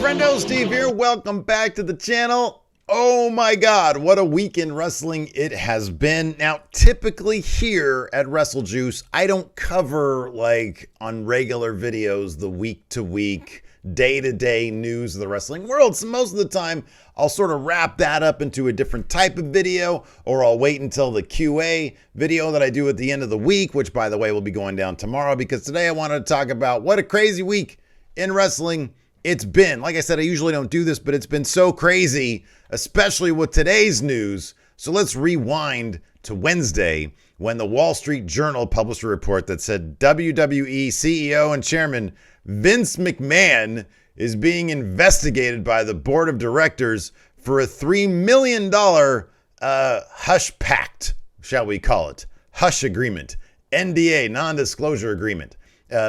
friendo, Steve here. Welcome back to the channel. Oh my God, what a week in wrestling it has been. Now, typically here at WrestleJuice, I don't cover like on regular videos the week-to-week, day-to-day news of the wrestling world. So most of the time, I'll sort of wrap that up into a different type of video, or I'll wait until the QA video that I do at the end of the week, which by the way will be going down tomorrow, because today I wanted to talk about what a crazy week in wrestling it's been. Like I said, I usually don't do this, but it's been so crazy, especially with today's news. So let's rewind to Wednesday when the Wall Street Journal published a report that said WWE CEO and chairman Vince McMahon is being investigated by the board of directors for a $3 million hush pact, shall we call it, hush agreement, NDA, non-disclosure agreement,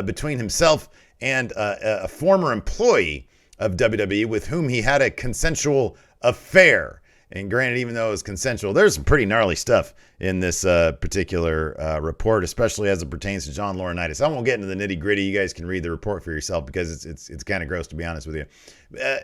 between himself and a former employee of WWE with whom he had a consensual affair. And granted, even though it was consensual, there's some pretty gnarly stuff in this particular report, especially as it pertains to John Laurinaitis. I won't get into the nitty gritty. You guys can read the report for yourself because it's kind of gross, to be honest with you.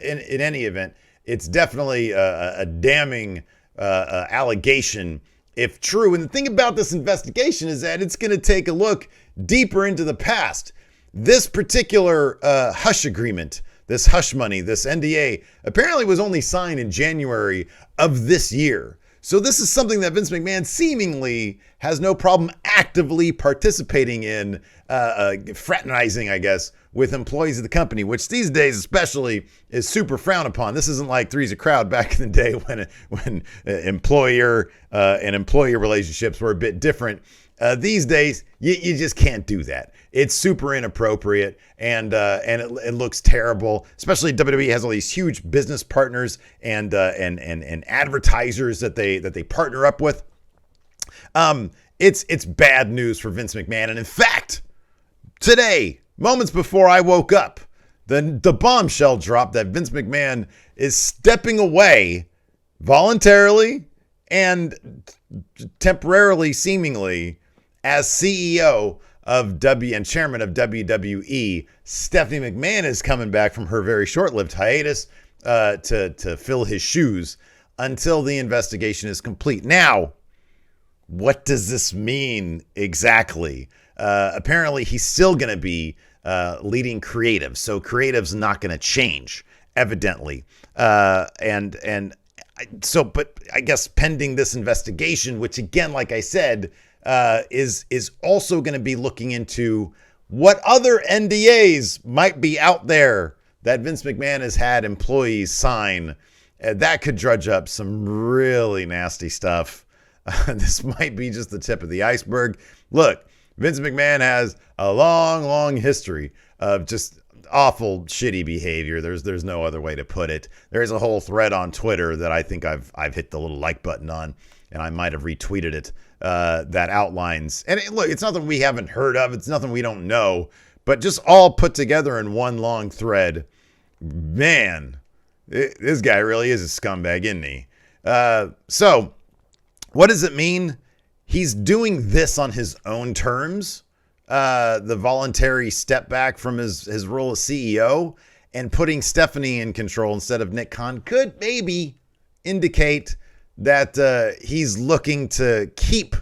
In any event, it's definitely a damning allegation if true. And the thing about this investigation is that it's going to take a look deeper into the past. This particular hush agreement, this hush money, this NDA, apparently was only signed in January of this year. So this is something that Vince McMahon seemingly has no problem actively participating in, fraternizing, I guess, with employees of the company, which these days especially is super frowned upon. This isn't like Three's a Crowd back in the day when employer and employee relationships were a bit different. These days, you just can't do that. It's super inappropriate, and it looks terrible. Especially WWE has all these huge business partners and advertisers that they partner up with. It's bad news for Vince McMahon, and in fact, today, moments before I woke up, the bombshell dropped that Vince McMahon is stepping away voluntarily and temporarily, seemingly, as CEO and chairman of WWE. Stephanie McMahon is coming back from her very short-lived hiatus to fill his shoes until the investigation is complete. Now, what does this mean exactly? Apparently, he's still going to be leading creative, so creative's not going to change, evidently. But I guess pending this investigation, which again, like I said, is also going to be looking into what other NDAs might be out there that Vince McMahon has had employees sign. That could drudge up some really nasty stuff. This might be just the tip of the iceberg. Look, Vince McMahon has a long, long history of just awful, shitty behavior. There's no other way to put it. There's a whole thread on Twitter that I think I've hit the little like button on, and I might have retweeted it, that outlines. And look, it's nothing we haven't heard of. It's nothing we don't know. But just all put together in one long thread. Man, this guy really is a scumbag, isn't he? So what does it mean? He's doing this on his own terms. The voluntary step back from his role as CEO and putting Stephanie in control instead of Nick Khan could maybe indicate that he's looking to keep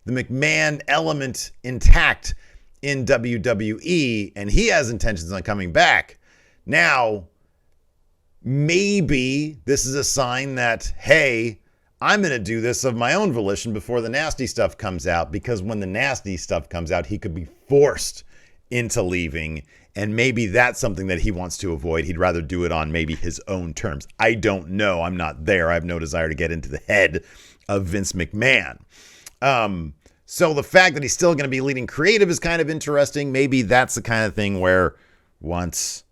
the McMahon element intact in WWE, and he has intentions on coming back. Now, maybe this is a sign that, hey, I'm going to do this of my own volition before the nasty stuff comes out, because when the nasty stuff comes out, he could be forced into leaving, and maybe that's something that he wants to avoid. He'd rather do it on maybe his own terms. I don't know. I'm not there. I have no desire to get into the head of Vince McMahon. So the fact that he's still going to be leading creative is kind of interesting. Maybe that's the kind of thing where once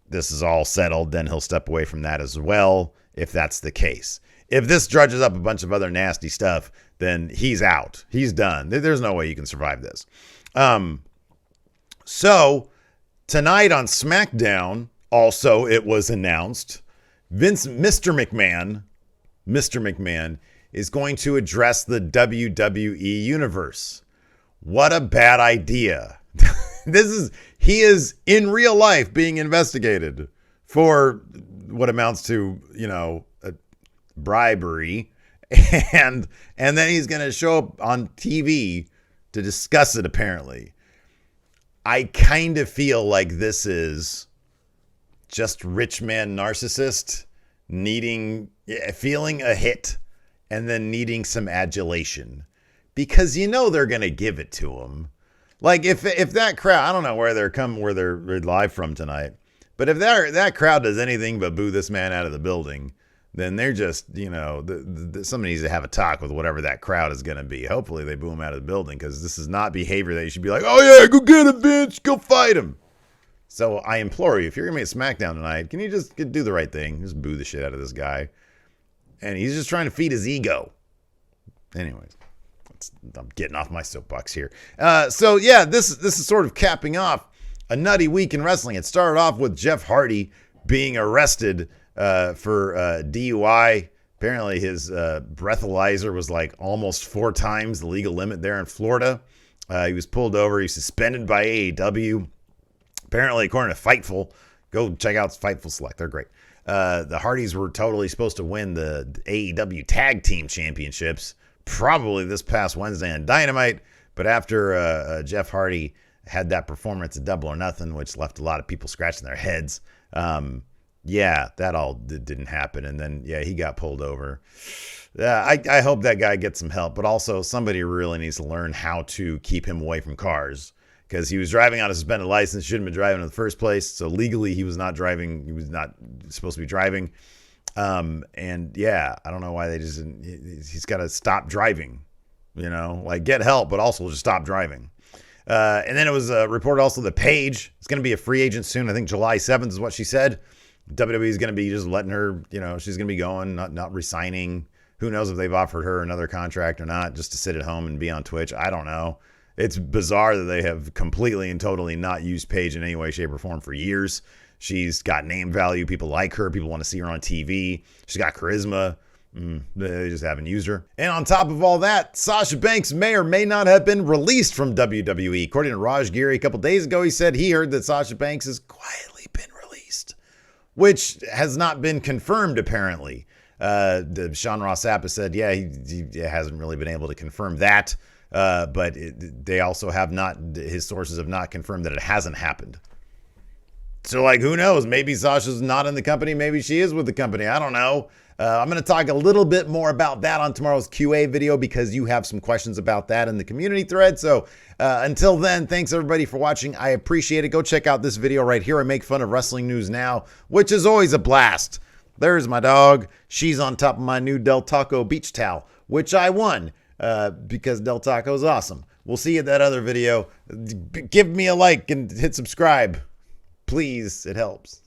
this is all settled, then he'll step away from that as well, if that's the case. If this drudges up a bunch of other nasty stuff, then he's out. He's done. There's no way you can survive this. So tonight on SmackDown, also it was announced, Mr. McMahon is going to address the WWE universe. What a bad idea. He is in real life being investigated for what amounts to, a bribery. And then he's going to show up on TV to discuss it, apparently. I kind of feel like this is just rich man narcissist feeling a hit and then needing some adulation, because they're going to give it to him. Like if that crowd, I don't know where they're live from tonight, but if that crowd does anything but boo this man out of the building, then they're just, somebody needs to have a talk with whatever that crowd is going to be. Hopefully they boo him out of the building, because this is not behavior that you should be like, oh yeah, go get him, Vince, go fight him. So I implore you, if you're going to be at SmackDown tonight, can you just do the right thing? Just boo the shit out of this guy. And he's just trying to feed his ego. Anyways, I'm getting off my soapbox here. So yeah, this is sort of capping off a nutty week in wrestling. It started off with Jeff Hardy being arrested for DUI. Apparently his breathalyzer was like almost 4 times the legal limit there in Florida. He was pulled over. He's suspended by AEW. Apparently, according to Fightful, go check out Fightful Select. They're great. The Hardys were totally supposed to win the AEW Tag Team Championships probably this past Wednesday on Dynamite. But after Jeff Hardy had that performance at Double or Nothing, which left a lot of people scratching their heads, that all didn't happen. And then, he got pulled over. I hope that guy gets some help, but also somebody really needs to learn how to keep him away from cars, because he was driving on a suspended license, shouldn't have been driving in the first place. So legally he was not driving. He was not supposed to be driving. I don't know why he's got to stop driving, get help, but also just stop driving. And then it was reported also that Paige is going to be a free agent soon. I think July 7th is what she said. WWE is going to be just letting her, she's going to be going, not resigning. Who knows if they've offered her another contract or not, just to sit at home and be on Twitch. I don't know. It's bizarre that they have completely and totally not used Paige in any way, shape, or form for years. She's got name value. People like her. People want to see her on TV. She's got charisma. They just haven't used her. And on top of all that, Sasha Banks may or may not have been released from WWE. According to Raj Giri a couple days ago, he said he heard that Sasha Banks has quietly been released, which has not been confirmed, apparently. Sean Ross Sapp has said, he hasn't really been able to confirm that. But they also his sources have not confirmed that it hasn't happened. So, who knows? Maybe Sasha's not in the company. Maybe she is with the company. I don't know. I'm going to talk a little bit more about that on tomorrow's QA video, because you have some questions about that in the community thread. So until then, thanks everybody for watching. I appreciate it. Go check out this video right here. I make fun of wrestling news now, which is always a blast. There's my dog. She's on top of my new Del Taco beach towel, which I won. Because Del Taco is awesome. We'll see you at that other video. Give me a like and hit subscribe. Please, it helps.